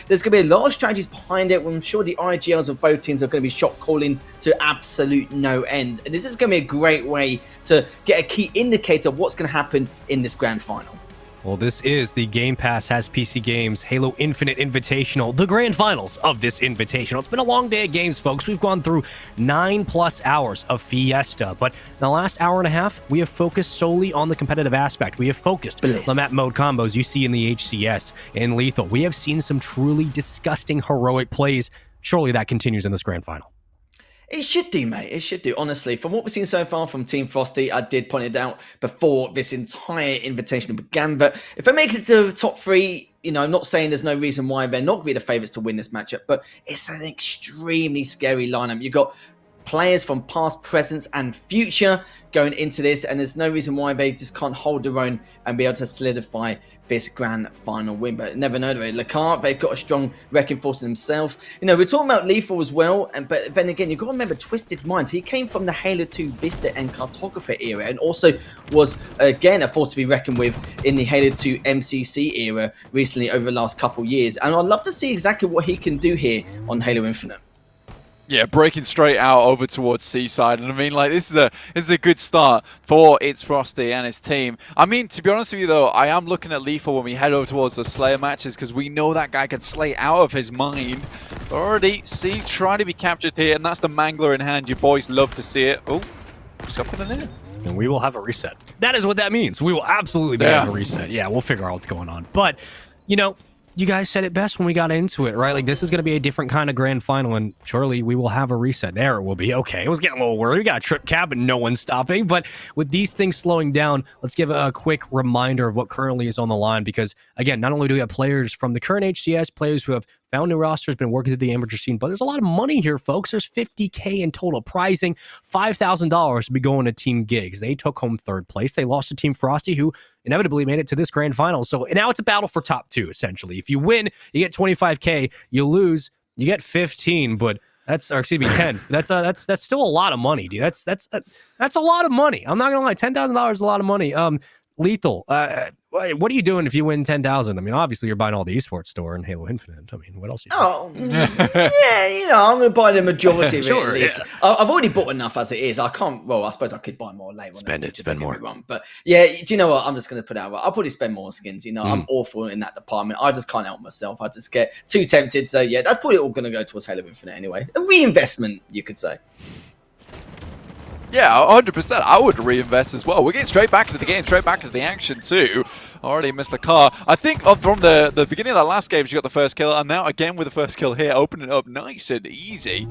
there's going to be a lot of strategies behind it. I'm sure the IGLs of both teams are going to be shot calling to absolute no end. And this is going to be a great way to get a key indicator of what's going to happen in this grand final. Well, this is the Game Pass has PC Games Halo Infinite Invitational, the grand finals of this Invitational. It's been a long day of games, folks. We've gone through 9+ hours of Fiesta, but in the last hour and a half, we have focused solely on the competitive aspect. We have focused on the map mode combos you see in the HCS and Lethal. We have seen some truly disgusting heroic plays. Surely that continues in this grand final. It should do, mate. It should do. Honestly, from what we've seen so far from Team Frosty, I did point it out before this entire invitation began. But if they make it to the top 3, you know, I'm not saying there's no reason why they're not going to be the favourites to win this matchup, but it's an extremely scary lineup. You've got players from past, present, and future going into this, and there's no reason why they just can't hold their own and be able to solidify this grand final win. But never know, MISSLEHCAR, they've got a strong wrecking force in themselves. You know, we're talking about Lethal as well, but then again, you've got to remember Twisted Minds. He came from the Halo 2 Vista and Cartographer era, and also was, again, a force to be reckoned with in the Halo 2 MCC era recently over the last couple years. And I'd love to see exactly what he can do here on Halo Infinite. Yeah, breaking straight out over towards Seaside, and I mean, like, this is a good start for It's Frosty and his team. I mean, to be honest with you though, I am looking at Lethal when we head over towards the Slayer matches, because we know that guy can slay out of his mind. Already, see, trying to be captured here, and that's the Mangler in hand. You boys love to see it. Oh, something in there. And we will have a reset. That is what that means. We will absolutely be having a reset. Yeah, we'll figure out what's going on. But, you know, you guys said it best when we got into it, right? Like, this is going to be a different kind of grand final, and surely we will have a reset. There it will be. Okay, I was getting a little worried. We got a trip cap, and no one's stopping. But with these things slowing down, let's give a quick reminder of what currently is on the line. Because, again, not only do we have players from the current HCS, players who have found new rosters, been working through the amateur scene, but there's a lot of money here, folks. There's $50K in total prizing, $5,000 to be going to Team Gigs. They took home 3rd place. They lost to Team Frosty, who inevitably made it to this grand final. So now it's a battle for top 2, essentially. If you win, you get 25K. You lose, you get 15. But that's, or excuse me, 10. That's still a lot of money, dude. That's a lot of money. I'm not gonna lie, $10,000 is a lot of money. Lethal, what are you doing if you win 10,000? I mean, obviously you're buying all the esports store and Halo Infinite. I mean, what else? Yeah, you know, I'm going to buy the majority of it at least. Yeah. I've already bought enough as it is. I can't. Well, I suppose I could buy more later. Spend more. But yeah, do you know what? I'm just going to put it out. I'll probably spend more on skins. You know, I'm awful in that department. I just can't help myself. I just get too tempted. So yeah, that's probably all going to go towards Halo Infinite anyway. A reinvestment, you could say. Yeah, 100%. I would reinvest as well. We're getting straight back into the game, straight back into the action too. Already MISSLEHCAR. I think from the beginning of that last game, she got the first kill, and now again with the first kill here, opening it up nice and easy.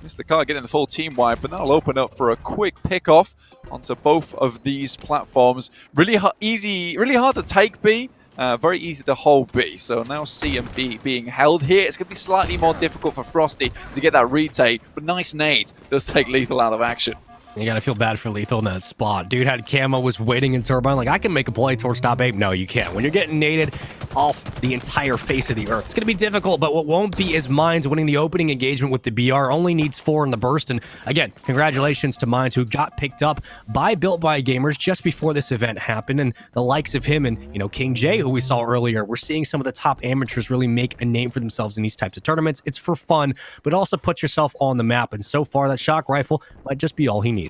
MISSLEHCAR getting the full team wipe, but that'll open up for a quick pick-off onto both of these platforms. Really easy, really hard to take B. Very easy to hold B. So now C and B being held here. It's going to be slightly more difficult for Frosty to get that retake, but nice nade does take Lethal out of action. You gotta feel bad for Lethal in that spot. Dude had camo, was waiting in Turbine, like, I can make a play towards top 8. No, you can't. When you're getting naded off the entire face of the earth, it's gonna be difficult, but what won't be is Minds winning the opening engagement with the BR. Only needs 4 in the burst, and again, congratulations to Minds, who got picked up by Built By Gamers just before this event happened, and the likes of him and, you know, King J, who we saw earlier. We're seeing some of the top amateurs really make a name for themselves in these types of tournaments. It's for fun, but also puts yourself on the map, and so far, that shock rifle might just be all he needs.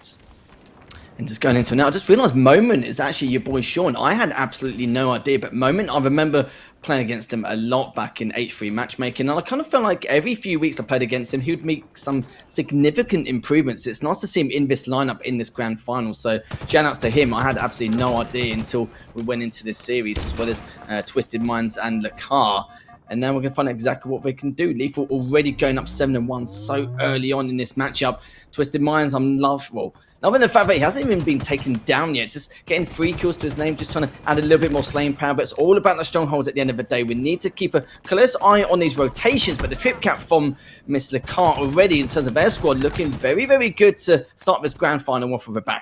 And just going into it now, I just realised Moment is actually your boy Sean. I had absolutely no idea, but Moment, I remember playing against him a lot back in H3 matchmaking, and I kind of felt like every few weeks I played against him, he would make some significant improvements. It's nice to see him in this lineup in this grand final, so shout outs to him. I had absolutely no idea until we went into this series, as well as Twisted Minds and MISSLEHCAR. And now we're going to find out exactly what they can do. Lethal already going up 7-1 so early on in this matchup. Twisted Minds, I'm loveful. Other than the fact that he hasn't even been taken down yet, just getting 3 kills to his name, just trying to add a little bit more slaying power, but it's all about the strongholds at the end of the day. We need to keep a close eye on these rotations, but the trip cap from MISSLEHCAR already in terms of their squad looking very, very good to start this grand final off with a bang.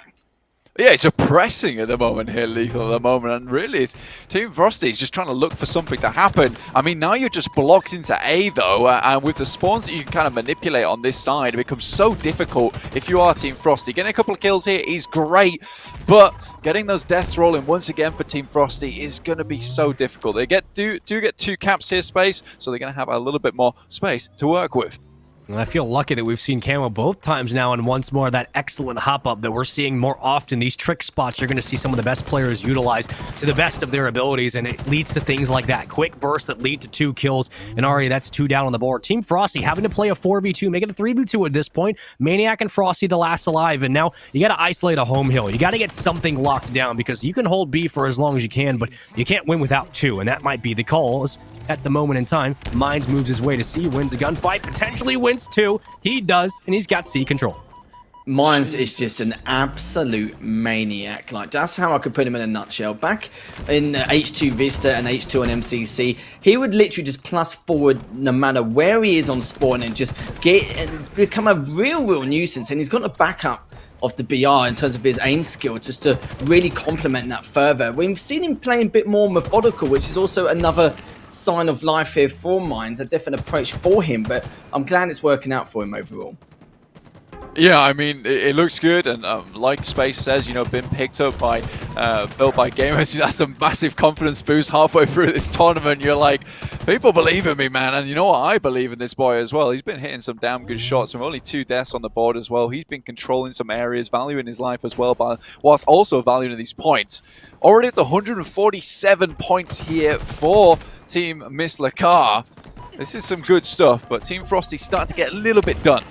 Yeah, it's oppressing at the moment here, Lethal, at the moment, and really, it's Team Frosty is just trying to look for something to happen. I mean, now you're just blocked into A, though, and with the spawns that you can kind of manipulate on this side, it becomes so difficult if you are Team Frosty. Getting a couple of kills here is great, but getting those deaths rolling once again for Team Frosty is going to be so difficult. They do get 2 caps here space, so they're going to have a little bit more space to work with. And I feel lucky that we've seen Camo both times now, and once more that excellent hop-up that we're seeing more often. These trick spots you're going to see some of the best players utilize to the best of their abilities, and it leads to things like that. Quick bursts that lead to 2 kills, and already that's 2 down on the board. Team Frosty having to play a 4v2, make it a 3v2 at this point. Maniac and Frosty the last alive, and now you got to isolate a home hill. You got to get something locked down, because you can hold B for as long as you can, but you can't win without 2, and that might be the call. At the moment in time, Mines moves his way to C, wins a gunfight, potentially wins 2. He does, and he's got C control. Mines is just an absolute maniac. Like, that's how I could put him in a nutshell. Back in H2 Vista and H2 on MCC, he would literally just plus forward no matter where he is on spawn and just become a real nuisance. And he's got a backup of the BR in terms of his aim skill just to really complement that further. We've seen him playing a bit more methodical, which is also another sign of life here for Mines, a different approach for him, but I'm glad it's working out for him overall. Yeah, I mean, it looks good, and like Space says, you know, been picked up by, built by gamers. That's a massive confidence boost halfway through this tournament. You're like, people believe in me, man, and you know what? I believe in this boy as well. He's been hitting some damn good shots, and only 2 deaths on the board as well. He's been controlling some areas, valuing his life as well, whilst also valuing these points. Already at the 147 points here for Team MISSLEHCAR. This is some good stuff, but Team Frosty starting to get a little bit done.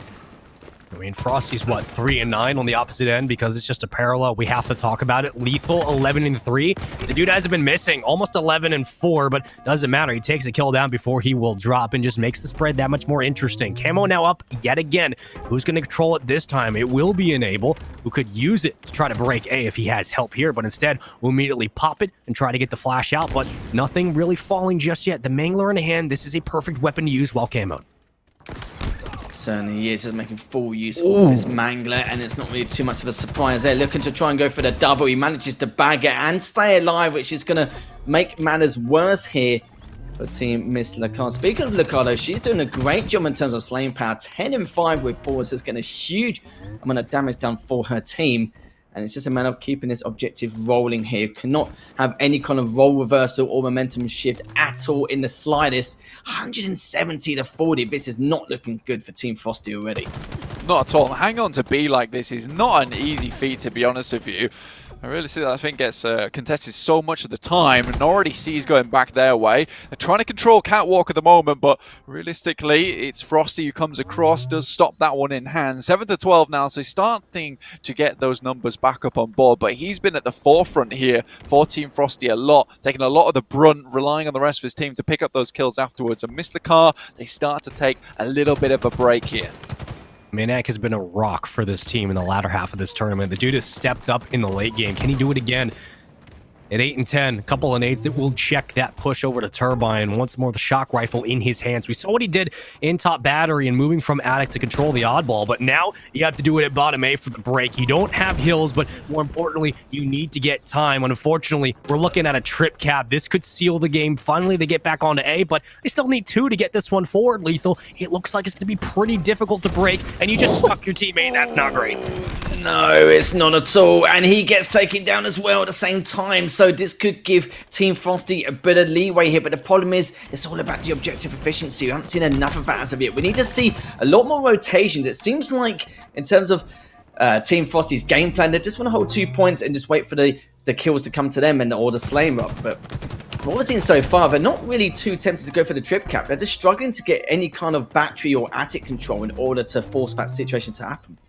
I mean, Frosty's, what, 3-9 on the opposite end because it's just a parallel. We have to talk about it. Lethal, 11-3. The dude hasn't been missing. Almost 11-4, but doesn't matter. He takes a kill down before he will drop and just makes the spread that much more interesting. Camo now up yet again. Who's going to control it this time? It will be Enable, who could use it to try to break A if he has help here, but instead will immediately pop it and try to get the flash out, but nothing really falling just yet. The Mangler in hand, this is a perfect weapon to use while camoed. Certainly is. He's making full use of this Mangler, and it's not really too much of a surprise there. Looking to try and go for the double. He manages to bag it and stay alive, which is going to make matters worse here for Team MISSLEHCAR. Speaking of Liccardo, she's doing a great job in terms of slaying power. 10-5 with 4, so it's getting a huge amount of damage done for her team. And it's just a matter of keeping this objective rolling here. Cannot have any kind of role reversal or momentum shift at all in the slightest. 170-40. This is not looking good for Team Frosty already. Not at all. Hang on to B like this is not an easy feat, to be honest with you. I really see that I think gets contested so much of the time, and already sees going back their way. They're trying to control Catwalk at the moment, but realistically, it's Frosty who comes across, does stop that one in hand. 7-12 now, so he's starting to get those numbers back up on board, but he's been at the forefront here for Team Frosty a lot, taking a lot of the brunt, relying on the rest of his team to pick up those kills afterwards. And MISSLEHCAR, they start to take a little bit of a break here. Maniac has been a rock for this team in the latter half of this tournament. The dude has stepped up in the late game. Can he do it again? At 8-10, a couple of nades that will check that push over to Turbine. Once more, the shock rifle in his hands. We saw what he did in top battery and moving from Attic to control the oddball, but now you have to do it at bottom A for the break. You don't have hills, but more importantly, you need to get time. Unfortunately, we're looking at a trip cap. This could seal the game. Finally, they get back onto A, but they still need 2 to get this one forward, Lethal. It looks like it's going to be pretty difficult to break, and you just stuck your teammate. That's not great. No, it's not at all. And he gets taken down as well at the same time. So this could give Team Frosty a bit of leeway here. But the problem is, it's all about the objective efficiency. We haven't seen enough of that as of yet. We need to see a lot more rotations. It seems like, in terms of Team Frosty's game plan, they just want to hold 2 points and just wait for the kills to come to them and or the slaying up. But what we're seeing so far, they're not really too tempted to go for the trip cap. They're just struggling to get any kind of battery or attic control in order to force that situation to happen.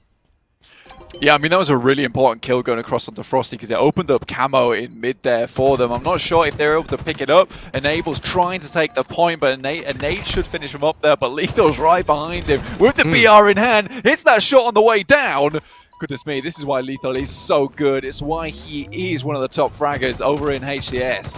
Yeah, I mean, that was a really important kill going across onto Frosty because it opened up camo in mid there for them. I'm not sure if they're able to pick it up. Enable's trying to take the point, but Nate should finish him up there, but Lethal's right behind him with the BR in hand. Hits that shot on the way down. Goodness me, this is why Lethal is so good. It's why he is one of the top fraggers over in HCS.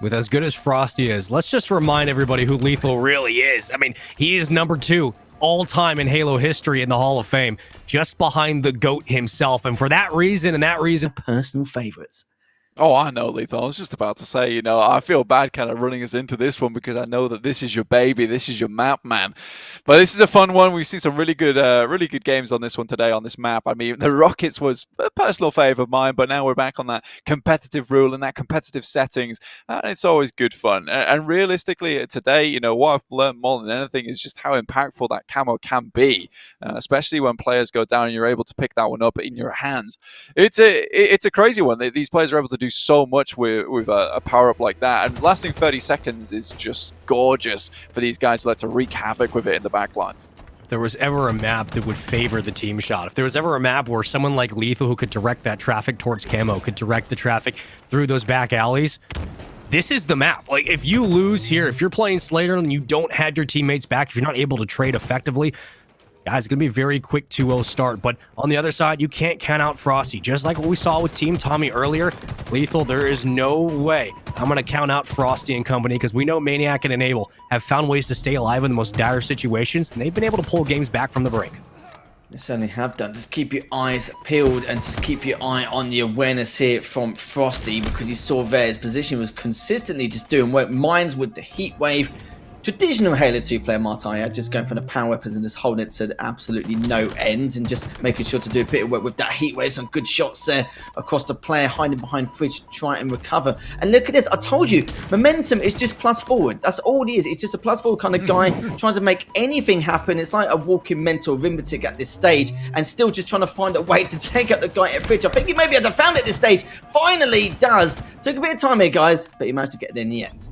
With as good as Frosty is, let's just remind everybody who Lethal really is. I mean, he is number 2 all-time in Halo history in the Hall of Fame, just behind the GOAT himself. And for that reason, personal favorites. Oh, I know, Lethal. I was just about to say, you know, I feel bad kind of running us into this one because I know that this is your baby, this is your map, man. But this is a fun one. We've seen some really good games on this one today on this map. I mean, the Rockets was a personal favour of mine, but now we're back on that competitive rule and that competitive settings, and it's always good fun. And realistically, today, you know, what I've learned more than anything is just how impactful that camo can be, especially when players go down and you're able to pick that one up in your hands. It's a crazy one. These players are able to do so much with a power-up like that, and lasting 30 seconds is just gorgeous for these guys to wreak havoc with it in the backlines. If there was ever a map that would favor the team shot, if there was ever a map where someone like Lethal who could direct that traffic towards camo, could direct the traffic through those back alleys, this is the map. Like, if you lose here, if you're playing Slayer and you don't have your teammates back, if you're not able to trade effectively, guys, it's going to be a very quick 2-0 start. But on the other side, you can't count out Frosty. Just like what we saw with Team Tommy earlier, Lethal, there is no way I'm going to count out Frosty and company, because we know Maniac and Enable have found ways to stay alive in the most dire situations, and they've been able to pull games back from the brink. They certainly have done. Just keep your eyes peeled and just keep your eye on the awareness here from Frosty, because you saw there his position was consistently just doing work. Mines with the heat wave. Traditional Halo 2 player Martaya, just going for the power weapons and just holding it to absolutely no ends, and just making sure to do a bit of work with that heat wave. Some good shots there across the player, hiding behind Fridge to try and recover. And look at this, I told you, momentum is just plus forward. That's all he is. It's just a plus forward kind of guy trying to make anything happen. It's like a walking mental arithmetic at this stage, and still just trying to find a way to take out the guy at Fridge. I think he maybe had to found it at this stage. Finally does. Took a bit of time here, guys, but he managed to get there in the end.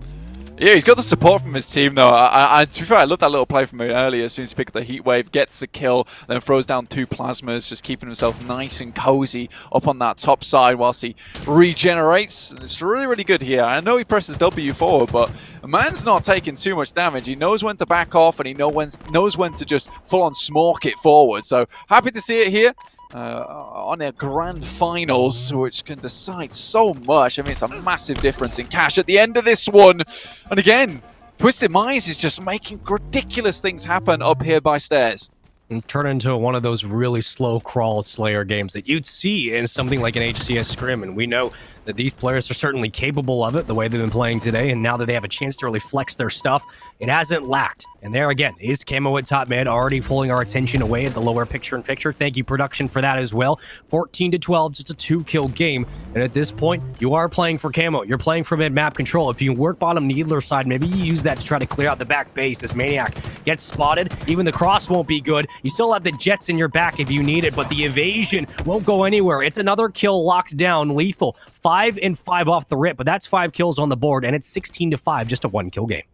Yeah, he's got the support from his team, though. To be fair, I love that little play from him earlier. As soon as he picked up the heat wave, gets the kill, then throws down 2 plasmas, just keeping himself nice and cozy up on that top side whilst he regenerates. It's really, really good here. I know he presses W forward, but man's not taking too much damage. He knows when to back off, and he knows when to just full-on smoke it forward. So happy to see it here. On a grand finals, which can decide so much. I mean, it's a massive difference in cash at the end of this one. And again, Twisted Minds is just making ridiculous things happen up here by stairs. It's turned into one of those really slow crawl Slayer games that you'd see in something like an HCS Scrim, and we know that these players are certainly capable of it the way they've been playing today, and now that they have a chance to really flex their stuff, it hasn't lacked. And there again is Camo at top mid, already pulling our attention away at the lower picture-in-picture. Thank you, production, for that as well. 14-12, just a 2-kill game. And at this point, you are playing for Camo. You're playing for mid-map control. If you work bottom Needler side, maybe you use that to try to clear out the back base as Maniac gets spotted. Even the cross won't be good. You still have the jets in your back if you need it, but the evasion won't go anywhere. It's another kill locked down. Lethal, 5 and 5 off the rip, but that's 5 kills on the board, and it's 16-5, just a 1-kill game.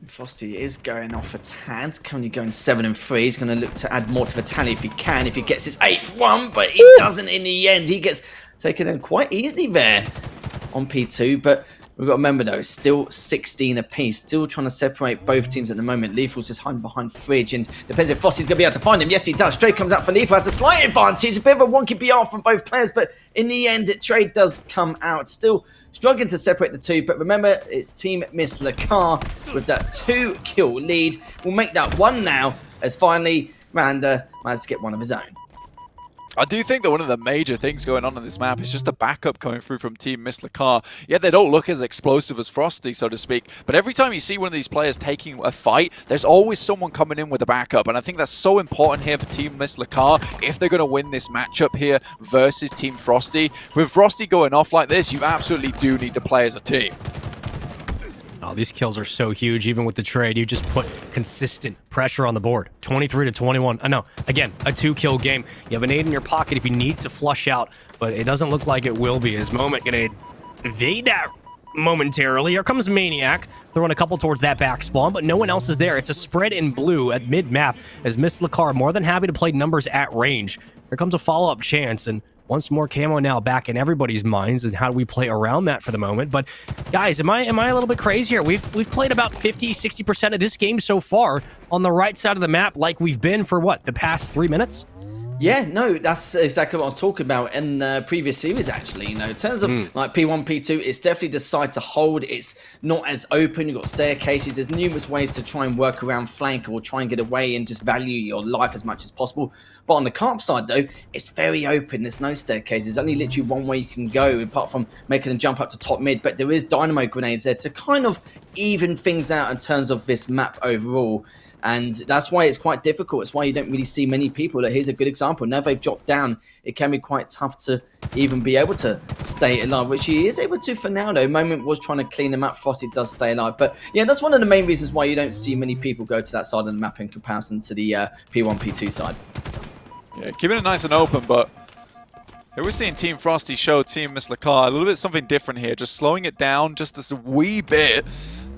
Frosty is going off a tad, currently going 7 and 3. He's going to look to add more to the tally if he can, if he gets his 8th one, but he doesn't in the end. He gets taken in quite easily there on P2, but we've got to remember though, it's still 16 apiece, still trying to separate both teams at the moment. Lethal's just hiding behind Fridge, and depends if Frosty's going to be able to find him. Yes, he does. Trade comes out for Lethal, has a slight advantage, a bit of a wonky PR from both players, but in the end, Trade does come out. Still struggling to separate the two, but remember, it's Team MISSLEHCAR with that 2-kill lead. We'll make that 1 now, as finally Randa managed to get one of his own. I do think that one of the major things going on this map is just the backup coming through from Team MISSLEHCAR. Yeah, they don't look as explosive as Frosty, so to speak, but every time you see one of these players taking a fight, there's always someone coming in with a backup, and I think that's so important here for Team MISSLEHCAR if they're going to win this matchup here versus Team Frosty. With Frosty going off like this, you absolutely do need to play as a team. Oh, these kills are so huge. Even with the trade, you just put consistent pressure on the board. 23-21. I know, again, a 2-kill game. You have an 8 in your pocket if you need to flush out, but it doesn't look like it will be. Is Moment going to evade that momentarily? Here comes Maniac, throwing a couple towards that back spawn, but no one else is there. It's a spread in blue at mid-map as MISSLEHCAR more than happy to play numbers at range. Here comes a follow-up chance, and once more Camo now back in everybody's minds, and how do we play around that for the moment? But guys, am I a little bit crazy here? We've played about 50-60% of this game so far on the right side of the map, like we've been for what, the past 3 minutes? Yeah, no, that's exactly what I was talking about in the previous series, actually. You know, in terms of like P1, P2, it's definitely decided to hold. It's not as open. You've got staircases. There's numerous ways to try and work around flank or try and get away and just value your life as much as possible. But on the carp side, though, it's very open. There's no staircases. There's only literally one way you can go, apart from making them jump up to top mid. But there is dynamo grenades there to kind of even things out in terms of this map overall. And that's why it's quite difficult. It's why you don't really see many people. Here's a good example. Now they've dropped down, it can be quite tough to even be able to stay alive, which he is able to for now, though. Moment was trying to clean them up. Frosty does stay alive. But yeah, that's one of the main reasons why you don't see many people go to that side of the map in comparison to the P1, P2 side. Yeah, keeping it nice and open, but we're seeing Team Frosty show Team MISSLEHCAR a little bit something different here, just slowing it down just a wee bit.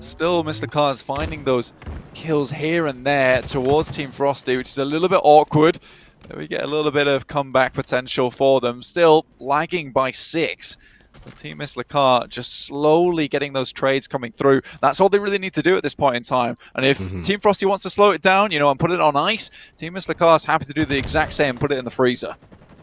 Still, MISSLEHCAR is finding those kills here and there towards Team Frosty, which is a little bit awkward. We get a little bit of comeback potential for them. Still lagging by 6. But Team MISSLEHCAR just slowly getting those trades coming through. That's all they really need to do at this point in time. And if Team Frosty wants to slow it down, you know, and put it on ice, Team MISSLEHCAR is happy to do the exact same, put it in the freezer.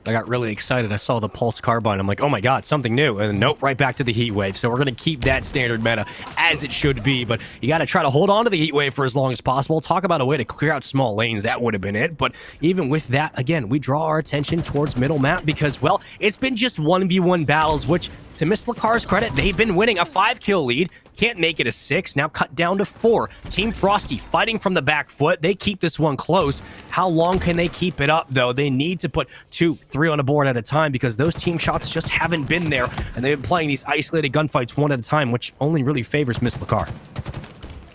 I got really excited. I saw the Pulse Carbine. I'm like, oh my god, something new. And nope, right back to the Heat Wave. So we're going to keep that standard meta as it should be. But you got to try to hold on to the Heat Wave for as long as possible. Talk about a way to clear out small lanes. That would have been it. But even with that, again, we draw our attention towards middle map because, well, it's been just 1v1 battles, which, to MISSLEHCAR's credit, they've been winning. A 5-kill lead. Can't make it a 6. Now cut down to 4. Team Frosty fighting from the back foot. They keep this one close. How long can they keep it up, though? They need to put 2, 3 on a board at a time because those team shots just haven't been there. And they've been playing these isolated gunfights one at a time, which only really favors MISSLEHCAR.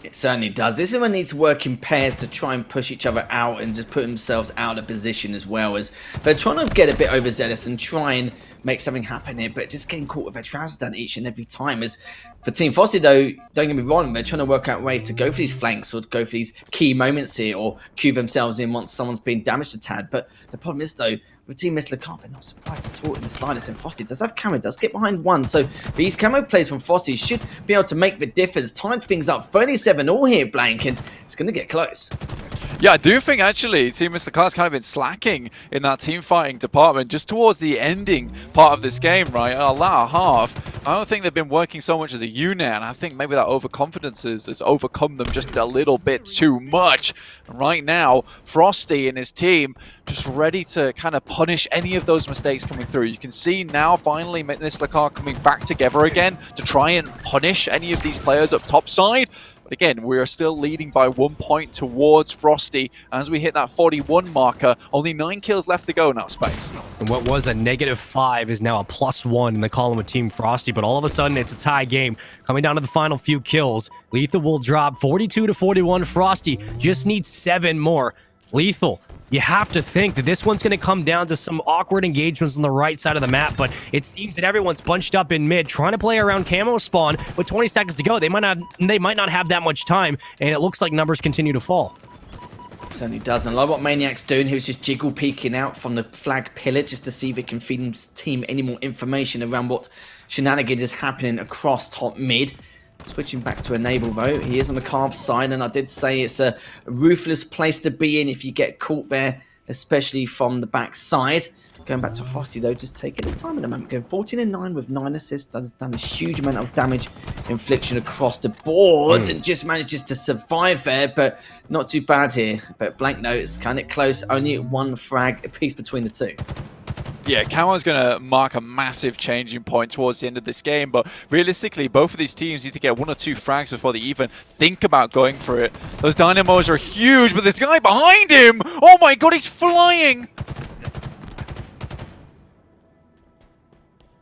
It certainly does. This is when they need to work in pairs to try and push each other out and just put themselves out of position, as well as they're trying to get a bit overzealous and try and make something happen here, but just getting caught with their trousers down each and every time. As for Team Frosty, though, don't get me wrong, they're trying to work out ways to go for these flanks or to go for these key moments here or queue themselves in once someone's been damaged a tad. But the problem is, though, with Team MISSLEHCAR, they're not surprised at all in the slightest, and Frosty does have camo, does get behind 1, so these camo plays from Frosty should be able to make the difference, tied things up, 37 all here, Blank, and it's going to get close. Yeah, I do think actually Team MISSLEHCAR's kind of been slacking in that team fighting department just towards the ending part of this game, right? A latter half, I don't think they've been working so much as a unit, and I think maybe that overconfidence has overcome them just a little bit too much. And right now, Frosty and his team just ready to kind of punish any of those mistakes coming through. You can see now finally MISSLEHCAR coming back together again to try and punish any of these players up top side. But again, we are still leading by 1 point towards Frosty. As we hit that 41 marker, only 9 kills left to go now, Space. And what was a -5 is now a +1 in the column of Team Frosty. But all of a sudden, it's a tie game. Coming down to the final few kills, Lethal will drop 42 to 41. Frosty just needs 7 more. Lethal, you have to think that this one's going to come down to some awkward engagements on the right side of the map, but it seems that everyone's bunched up in mid, trying to play around camo spawn. With 20 seconds to go, they might not have that much time, and it looks like numbers continue to fall. Certainly does, and I like what Maniac's doing. He was just jiggle peeking out from the flag pillar just to see if it can feed his team any more information around what shenanigans is happening across top mid. Switching back to Enable, though. He is on the carb side, and I did say it's a ruthless place to be in if you get caught there, especially from the back side. Going back to Frosty, though, just taking his time in the moment. Going 14 and 9 with 9 assists. Has done a huge amount of damage infliction across the board and just manages to survive there, but not too bad here. But Blank notes, kind of close. Only 1 frag apiece between the two. Yeah, Camo's going to mark a massive changing point towards the end of this game, but realistically, both of these teams need to get 1 or 2 frags before they even think about going for it. Those dynamos are huge, but this guy behind him! Oh my god, he's flying!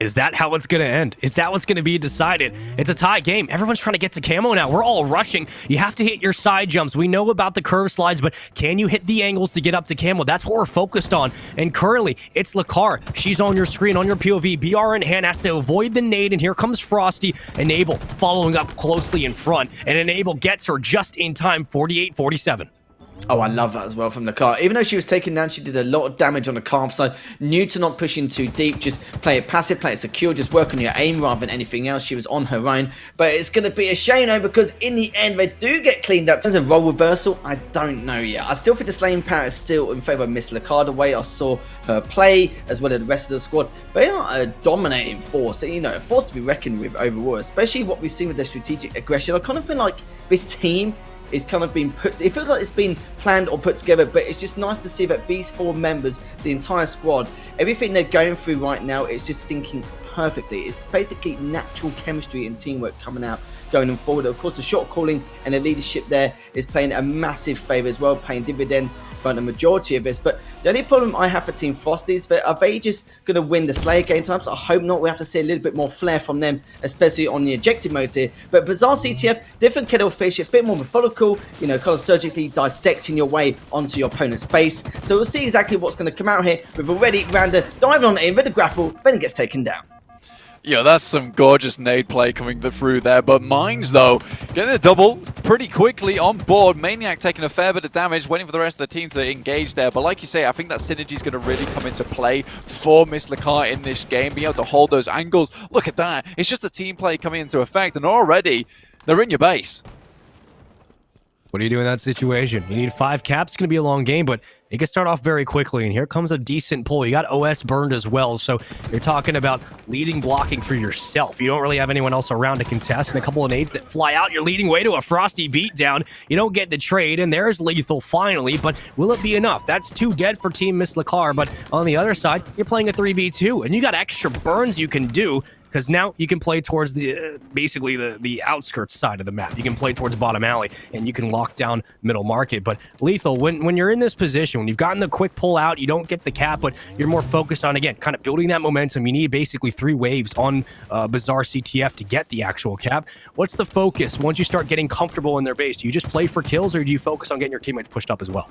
Is that how it's going to end? Is that what's going to be decided? It's a tie game. Everyone's trying to get to camo now. We're all rushing. You have to hit your side jumps. We know about the curve slides, but can you hit the angles to get up to camo? That's what we're focused on. And currently, it's MISSLEHCAR. She's on your screen, on your POV. BR in hand, has to avoid the nade, and here comes Frosty. Enable following up closely in front, and Enable gets her just in time, 48-47. Oh, I love that as well from the car. Even though she was taken down, she did a lot of damage on the carb side. Knew to not push in too deep. Just play it passive, play it secure. Just work on your aim rather than anything else. She was on her own. But it's going to be a shame, though, because in the end, they do get cleaned up. In terms of role reversal, I don't know yet. I still think the slaying power is still in favour of MISSLEHCAR. The way I saw her play, as well as the rest of the squad, they are a dominating force. You know, a force to be reckoned with overall, especially what we've seen with their strategic aggression. I kind of feel like this team is kind of been put, it feels like it's been planned or put together, but it's just nice to see that these 4 members, the entire squad, everything they're going through right now, it's just syncing perfectly. It's basically natural chemistry and teamwork coming out going forward. Of course, the shot calling and the leadership there is playing a massive favour as well, paying dividends for the majority of this. But the only problem I have for Team FROSTY is that are they just going to win the Slayer game times? I hope not. We have to see a little bit more flair from them, especially on the objective modes here. But Bizarre CTF, different kettle of fish, a bit more methodical, you know, kind of surgically dissecting your way onto your opponent's base. So we'll see exactly what's going to come out here with already Randa diving on in with the grapple, then it gets taken down. Yeah, that's some gorgeous nade play coming through there. But Mines, though, getting a double pretty quickly on board. Maniac taking a fair bit of damage, waiting for the rest of the team to engage there. But like you say, I think that synergy is going to really come into play for MISSLEHCAR in this game, being able to hold those angles. Look at that. It's just the team play coming into effect, and already they're in your base. What do you do in that situation? You need 5 caps. It's going to be a long game, but it can start off very quickly. And here comes a decent pull. You got OS burned as well. So you're talking about leading blocking for yourself. You don't really have anyone else around to contest. And a couple of nades that fly out. You're leading way to a Frosty beatdown. You don't get the trade. And there's Lethal finally. But will it be enough? That's 2 dead for Team MISSLEHCAR. But on the other side, you're playing a 3v2. And you got extra burns you can do, because now you can play towards the basically the outskirts side of the map. You can play towards bottom alley, and you can lock down middle market. But Lethal, when you're in this position, when you've gotten the quick pull out, you don't get the cap, but you're more focused on, again, kind of building that momentum. You need basically 3 waves on Bizarre CTF to get the actual cap. What's the focus once you start getting comfortable in their base? Do you just play for kills, or do you focus on getting your teammates pushed up as well?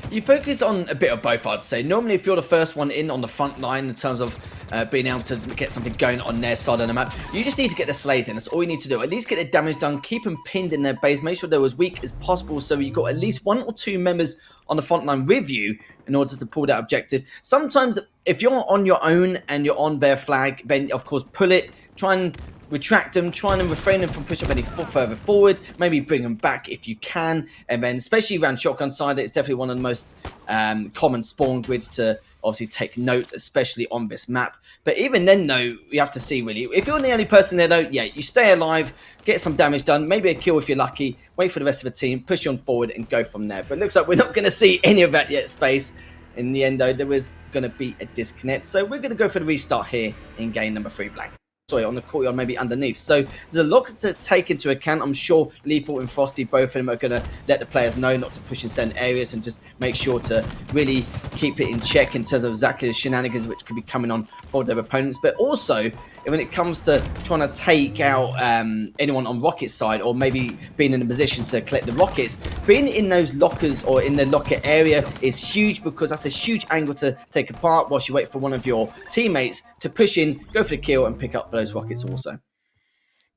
You focus on a bit of both, I'd say. Normally, if you're the first one in on the front line in terms of being able to get something going on their side of the map, you just need to get the slays in. That's all you need to do. At least get the damage done, keep them pinned in their base, make sure they're as weak as possible so you've got at least 1 or 2 members on the front line with you in order to pull that objective. Sometimes, if you're on your own and you're on their flag, then, of course, pull it, try and retract them, try and refrain them from pushing up any further forward, maybe bring them back if you can, and then especially around shotgun side, it's definitely one of the most common spawn grids to obviously take note, especially on this map. But even then, though, you have to see really, if you're the only person there, though, yeah, you stay alive, get some damage done, maybe a kill if you're lucky, wait for the rest of the team, push you on forward and go from there. But it looks like we're not going to see any of that yet, Space. In the end, though, there is going to be a disconnect, so we're going to go for the restart here in game number 3 blank. Sorry, on the courtyard, maybe underneath. So there's a lot to take into account. I'm sure Lethal and FROSTY, both of them, are going to let the players know not to push in certain areas and just make sure to really keep it in check in terms of exactly the shenanigans which could be coming on for their opponents. But also, when it comes to trying to take out anyone on Rocket's side, or maybe being in a position to collect the rockets, being in those lockers or in the locker area is huge, because that's a huge angle to take apart whilst you wait for one of your teammates to push in, go for the kill, and pick up those rockets also.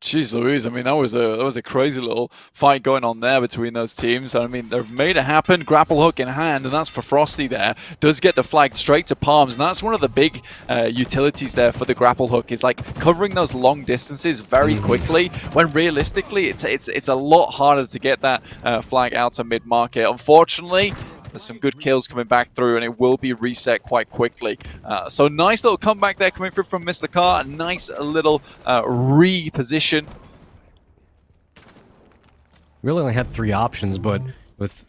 Jeez Louise, I mean, that was a crazy little fight going on there between those teams. I mean, they've made it happen, grapple hook in hand, and that's for FROSTY there. Does get the flag straight to palms, and that's one of the big utilities there for the grapple hook, is like covering those long distances very quickly, when realistically it's a lot harder to get that flag out to mid-market. Unfortunately, there's some good kills coming back through, and it will be reset quite quickly. So nice little comeback there coming through from MISSLEHCAR. A nice little reposition. Really only had 3 options, but with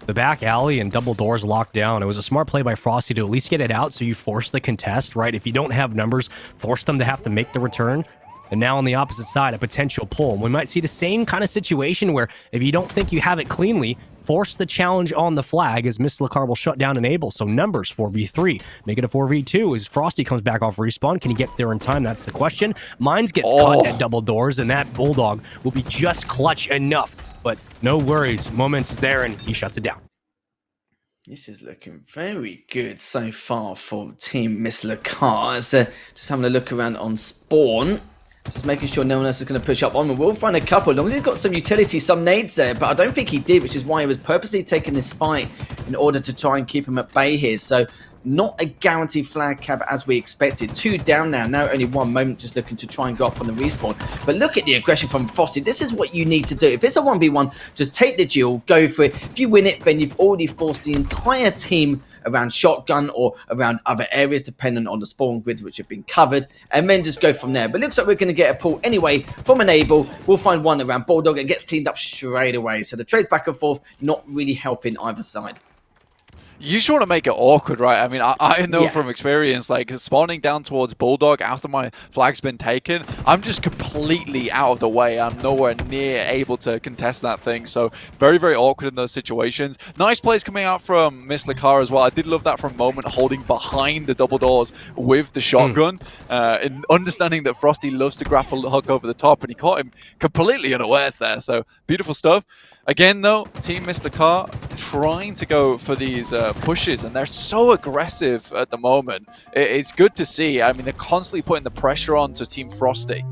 the back alley and double doors locked down, it was a smart play by FROSTY to at least get it out, so you force the contest, right? If you don't have numbers, force them to have to make the return. And now on the opposite side, a potential pull. We might see the same kind of situation where if you don't think you have it cleanly, force the challenge on the flag, as MISSLEHCAR will shut down Enable. So numbers, 4v3. Make it a 4v2 as FROSTY comes back off respawn. Can he get there in time? That's the question. Mines gets caught at double doors, and that Bulldog will be just clutch enough. But no worries. Moments is there, and he shuts it down. This is looking very good so far for Team MISSLEHCAR. So just having a look around on spawn. Just making sure no one else is going to push up on him. We'll find a couple, as long as he's got some utility, some nades there, but I don't think he did, which is why he was purposely taking this fight in order to try and keep him at bay here. So not a guaranteed flag cap as we expected. 2 down now only 1 moment, just looking to try and go up on the respawn. But look at the aggression from Frosty. This is what you need to do. If it's a 1v1, just take the duel, go for it. If you win it, then you've already forced the entire team around shotgun or around other areas, depending on the spawn grids which have been covered, and then just go from there. But looks like we're going to get a pull anyway from Enable. We'll find one around Bulldog and gets cleaned up straight away. So the trades back and forth, not really helping either side. You just want to make it awkward, right? I mean, I know from experience, like, spawning down towards Bulldog after my flag's been taken, I'm just completely out of the way. I'm nowhere near able to contest that thing. So very, very awkward in those situations. Nice plays coming out from MISSLEHCAR as well. I did love that from Moment, holding behind the double doors with the shotgun. In understanding that Frosty loves to grapple the hook over the top, and he caught him completely unawares there. So beautiful stuff. Again, though, Team MISSLEHCAR trying to go for these pushes, and they're so aggressive at the moment. It's good to see. I mean, they're constantly putting the pressure on to Team Frosty.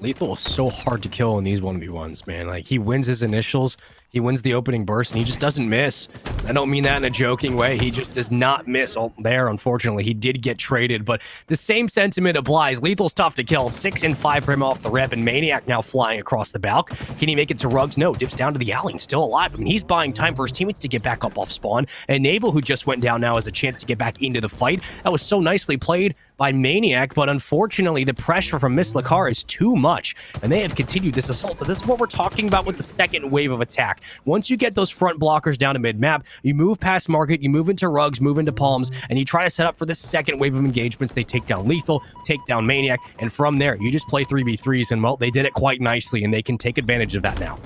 Lethal is so hard to kill in these 1v1s, man. Like, he wins his initials, he wins the opening burst, and he just doesn't miss. I don't mean that in a joking way. He just does not miss. Oh, there, unfortunately, he did get traded, but the same sentiment applies. Lethal's tough to kill. 6 and 5 for him off the rep, and Maniac now flying across the balk. Can he make it to Rugs? No. Dips down to the alley and still alive. I mean, he's buying time for his teammates to get back up off spawn. And Nable, who just went down now, has a chance to get back into the fight. That was so nicely played by Maniac, but unfortunately the pressure from MISSLEHCAR is too much, and they have continued this assault. So this is what we're talking about with the second wave of attack. Once you get those front blockers down to mid-map, you move past Market, you move into Rugs, move into Palms, and you try to set up for the second wave of engagements. They take down Lethal, take down Maniac, and from there, you just play 3v3s, and well, they did it quite nicely, and they can take advantage of that now.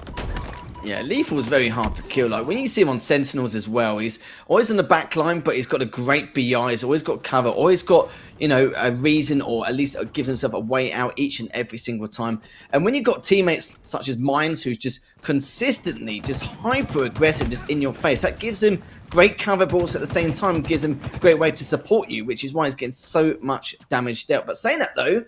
Yeah, Lethal is very hard to kill. Like, when you see him on Sentinels as well, he's always in the back line, but he's got a great BI, he's always got cover, always got, you know, a reason, or at least gives himself a way out each and every single time. And when you've got teammates such as Mines, who's just consistently just hyper aggressive, just in your face, that gives him great cover, but also at the same time gives him a great way to support you, which is why he's getting so much damage dealt. But saying that though,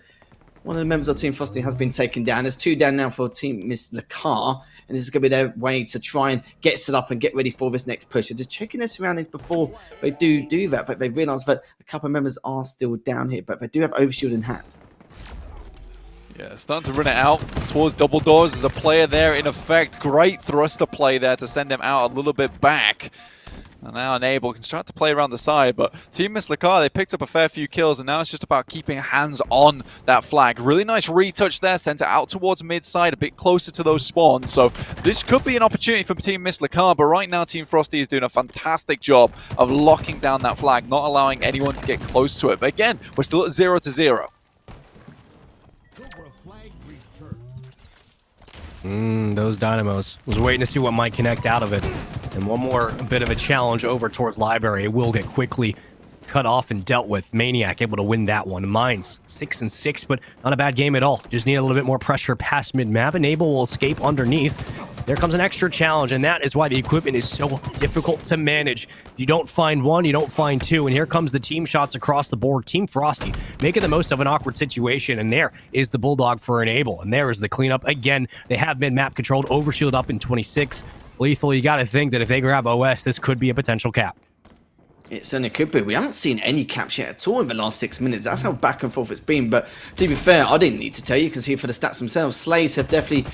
one of the members of Team Frosty has been taken down. There's 2 down now for Team MISSLEHCAR, and this is going to be their way to try and get set up and get ready for this next push. They're just checking their surroundings before they do that, but they realise that a couple of members are still down here, but they do have Overshield in hand. Yeah, starting to run it out towards double doors. There's a player there in effect. Great thruster play there to send him out a little bit back. And now Enable can start to play around the side, but Team MISSLEHCAR, they picked up a fair few kills, and now it's just about keeping hands on that flag. Really nice retouch there, sent it out towards mid-side, a bit closer to those spawns. So this could be an opportunity for Team MISSLEHCAR, but right now Team Frosty is doing a fantastic job of locking down that flag, not allowing anyone to get close to it. But again, we're still at 0-0. Those dynamos. Was waiting to see what might connect out of it. And one more bit of a challenge over towards Library. It will get quickly cut off and dealt with. Maniac able to win that one. Mines 6 and 6, but not a bad game at all. Just need a little bit more pressure past mid-map. Enable will escape underneath. There comes an extra challenge, and that is why the equipment is so difficult to manage. You don't find one, you don't find two, and here comes the team shots across the board. Team Frosty making the most of an awkward situation, and there is the Bulldog for Enable, and there is the cleanup. Again, they have mid-map controlled, Overshield up in 26. Lethal, you got to think that if they grab OS, this could be a potential cap. It certainly could be. We haven't seen any caps yet at all in the last 6 minutes. That's how back and forth it's been. But to be fair, I didn't need to tell you. You can see it for the stats themselves. Slays have definitely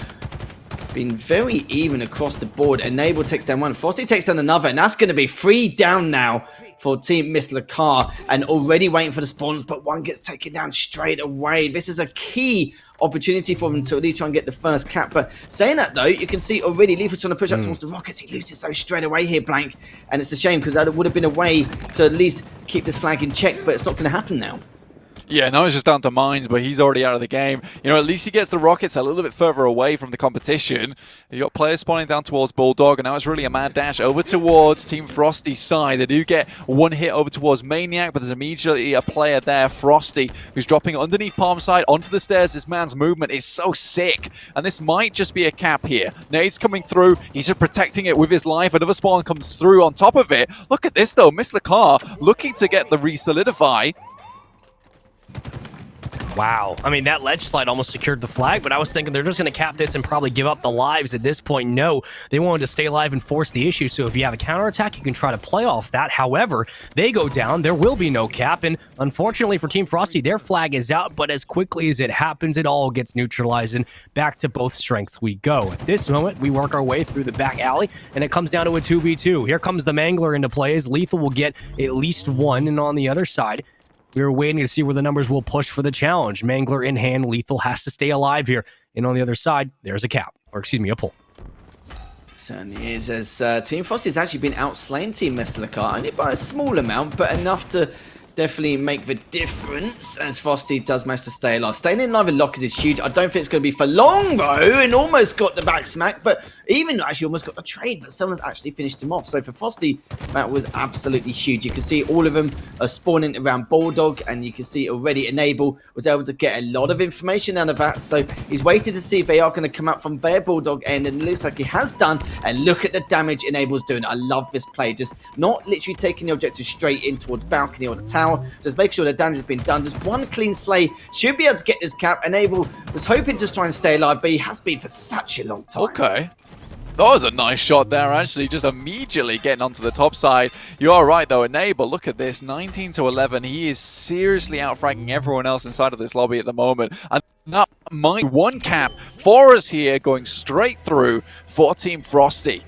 been very even across the board. Enable takes down one. Frosty takes down another. And that's going to be 3 down now for Team MISSLEHCAR. And already waiting for the spawns. But one gets taken down straight away. This is a key opportunity for them to at least try and get the first cap. But saying that though, you can see already Lethal trying to push up towards the Rockets. He loses those straight away here, Blank, and it's a shame because that would have been a way to at least keep this flag in check, but it's not going to happen now. Yeah, now it's just down to Mines, but he's already out of the game. You know, at least he gets the Rockets a little bit further away from the competition. You got players spawning down towards Bulldog, and now it's really a mad dash over towards Team Frosty's side. They do get one hit over towards Maniac, but there's immediately a player there, Frosty, who's dropping underneath Palm side onto the stairs. This man's movement is so sick, and this might just be a cap here. Nade's coming through. He's just protecting it with his life. Another spawn comes through on top of it. Look at this, though. MISSLEHCAR looking to get the re-solidify. Wow. I mean, that ledge slide almost secured the flag, but I was thinking they're just going to cap this and probably give up the lives at this point. No, they wanted to stay alive and force the issue. So if you have a counterattack, you can try to play off that. However, they go down. There will be no cap. And unfortunately for Team Frosty, their flag is out. But as quickly as it happens, it all gets neutralized. And back to both strengths we go. At this moment, we work our way through the back alley, and it comes down to a 2v2. Here comes the Mangler into play as Lethal will get at least one. And on the other side, we were waiting to see where the numbers will push for the challenge. Mangler in hand, Lethal has to stay alive here. And on the other side, there's a cap. Or excuse me, a pull. Certainly is, as Team Frosty has actually been outslaying Team MISSLEHCAR, only by a small amount, but enough to definitely make the difference, as Frosty does manage to stay alive. Staying in live with lockers is huge. I don't think it's going to be for long, though, and almost got the back smack, but even actually almost got the trade, but someone's actually finished him off. So for Frosty, that was absolutely huge. You can see all of them are spawning around Bulldog, and you can see already Enable was able to get a lot of information out of that. So he's waited to see if they are going to come out from their Bulldog end, and it looks like he has done. And look at the damage Enable's doing. I love this play. Just not literally taking the objective straight in towards balcony or the tower. Just make sure the damage has been done. Just one clean slay should be able to get this cap. Enable was hoping to try and stay alive, but he has been for such a long time. Okay. That was a nice shot there, actually, just immediately getting onto the top side. You are right, though. Enable, look at this, 19 to 11. He is seriously outfragging everyone else inside of this lobby at the moment. And that might one cap for us here, going straight through for Team Frosty.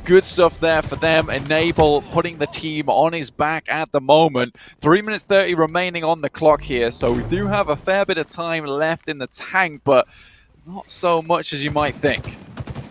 Good stuff there for them. Enable putting the team on his back at the moment. 3 minutes 30 remaining on the clock here, so we do have a fair bit of time left in the tank, but not so much as you might think.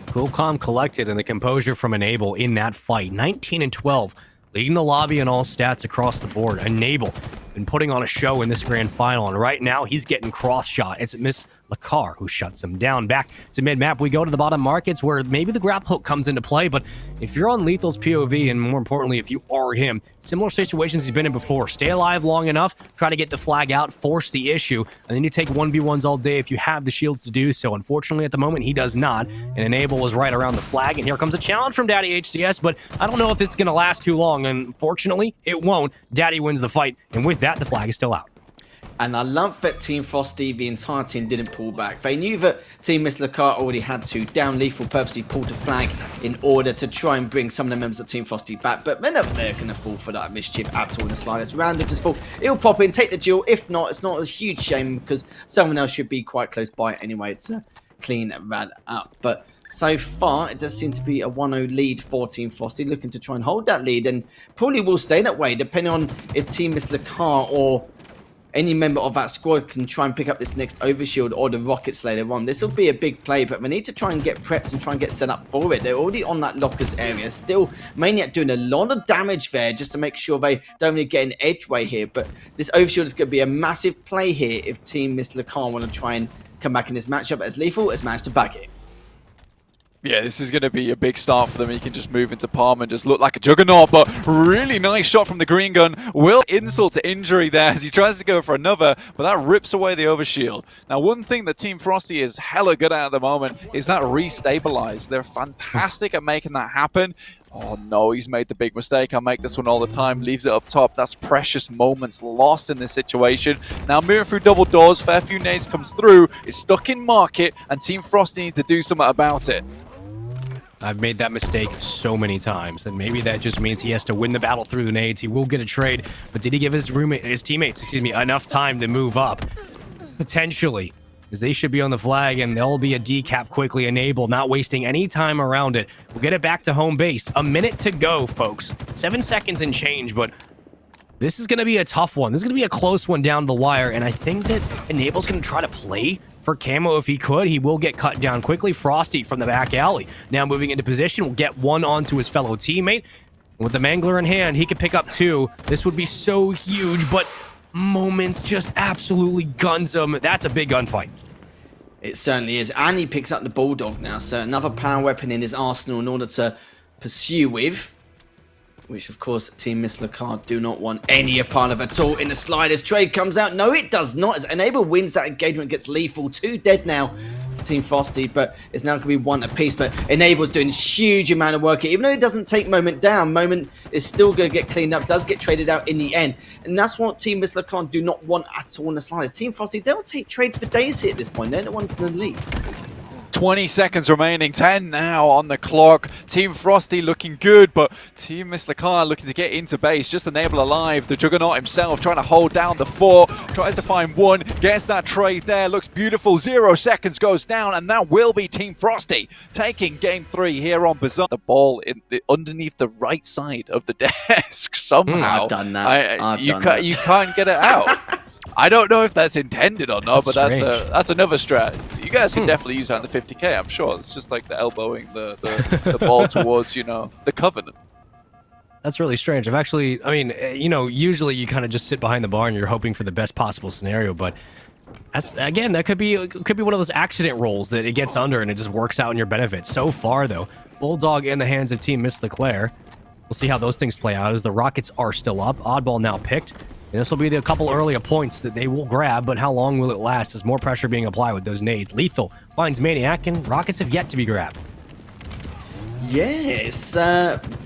Cool, calm, collected, and the composure from Enable in that fight. 19 and 12, leading the lobby in all stats across the board. Enable been putting on a show in this grand final, and right now he's getting cross-shot. It's MISSLEHCAR who shuts him down. Back to mid-map, we go to the bottom markets where maybe the grapple hook comes into play, but if you're on Lethal's POV, and more importantly, if you are him, similar situations he's been in before. Stay alive long enough, try to get the flag out, force the issue, and then you take 1v1s all day if you have the shields to do so. Unfortunately, at the moment, he does not, and Enable was right around the flag, and here comes a challenge from Daddy HCS, but I don't know if it's going to last too long, and unfortunately, it won't. Daddy wins the fight, and with that, the flag is still out. And I love that Team Frosty, the entire team, didn't pull back. They knew that Team MISSLEHCAR already had to. Down Lethal purposely pulled a flag in order to try and bring some of the members of Team Frosty back. But they're never going to fall for that mischief at all in the slightest. Random just fall. It'll pop in, take the duel. If not, it's not a huge shame because someone else should be quite close by anyway. It's a clean that up. But so far, it does seem to be a 1-0 lead for Team Frosty, looking to try and hold that lead, and probably will stay that way, depending on if Team MISSLEHCAR or any member of that squad can try and pick up this next overshield or the rockets later on. This will be a big play, but they need to try and get prepped and try and get set up for it. They're already on that lockers area. Still, Maniac doing a lot of damage there just to make sure they don't really get an edgeway here. But this overshield is going to be a massive play here if Team MISSLEHCAR want to try and come back in this matchup, as Lethal has managed to back it. Yeah, this is going to be a big start for them. He can just move into palm and just look like a juggernaut, but really nice shot from the green gun. Will insult to injury there as he tries to go for another, but that rips away the overshield. Now, one thing that Team Frosty is hella good at the moment is that restabilize. They're fantastic at making that happen. Oh no, he's made the big mistake. I make this one all the time. Leaves it up top. That's precious moments lost in this situation. Now moving through double doors, fair few nades comes through. It's stuck in market, and Team Frosty need to do something about it. I've made that mistake so many times, and maybe that just means he has to win the battle through the nades. He will get a trade, but did he give his teammates, enough time to move up? Potentially, as they should be on the flag, and there'll be a decap quickly enabled, not wasting any time around it. We'll get it back to home base. A minute to go, folks. 7 seconds and change, but this is going to be a tough one. This is going to be a close one down the wire, and I think that Enable's going to try to play for camo if he could. He will get cut down quickly. Frosty from the back alley. Now moving into position, will get one onto his fellow teammate. With the Mangler in hand, he could pick up two. This would be so huge, but moments just absolutely guns him. That's a big gunfight. It certainly is. And he picks up the Bulldog now, so another power weapon in his arsenal in order to pursue with. which of course Team MISSLEHCAR do not want any part of at all in the sliders. Trade comes out. No, it does not, as Enable wins that engagement, gets lethal. 2 dead now for Team Frosty, but it's now going to be 1 apiece. But Enable's doing a huge amount of work here. Even though it doesn't take Moment down, Moment is still going to get cleaned up, does get traded out in the end. And that's what Team MISSLEHCAR do not want at all in the sliders. Team Frosty, they'll take trades for days here at this point. They're the ones in the lead. 20 seconds remaining, 10 now on the clock. Team Frosty looking good, but Team MISSLEHCAR looking to get into base. Just Enable alive. The Juggernaut himself trying to hold down the 4. Tries to find 1. Gets that trade there. Looks beautiful. 0 seconds goes down, and that will be Team Frosty taking game 3 here on Bazaar. The ball underneath the right side of the desk somehow. I've done that. You can't get it out. I don't know if that's intended or not, but that's another strat. You guys can definitely use that in the 50k, I'm sure. It's just like the elbowing the ball towards, you know, the Covenant. That's really strange. I've actually, I mean, you know, usually you kind of just sit behind the bar and you're hoping for the best possible scenario, but that's, again, that could be one of those accident rolls that it gets under and it just works out in your benefit. So far, though, Bulldog in the hands of Team MISSLEHCAR. We'll see how those things play out as the Rockets are still up. Oddball now picked. And this will be the couple earlier points that they will grab, but how long will it last as more pressure being applied with those nades? Lethal finds Maniac, and Rockets have yet to be grabbed. Yeah, it's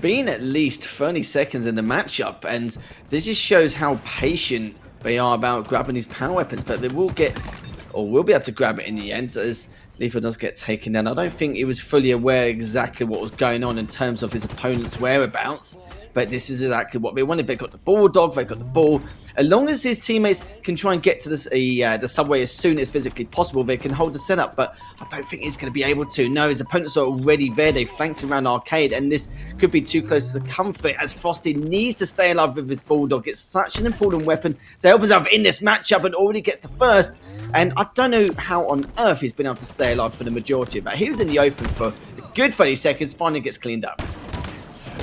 been at least 30 seconds in the matchup, and this just shows how patient they are about grabbing these power weapons, but they will get, or will be able to grab it in the end, as Lethal does get taken down. I don't think he was fully aware exactly what was going on in terms of his opponent's whereabouts. But this is exactly what they wanted. They've got the Bulldog, they've got the ball. As long as his teammates can try and get to this, the subway as soon as physically possible, they can hold the setup. But I don't think he's going to be able to. No, his opponents are already there. They flanked around Arcade, and this could be too close to the comfort as Frosty needs to stay alive with his Bulldog. It's such an important weapon to help himself in this matchup, and already gets the first. And I don't know how on earth he's been able to stay alive for the majority of that. He was in the open for a good 30 seconds, finally gets cleaned up.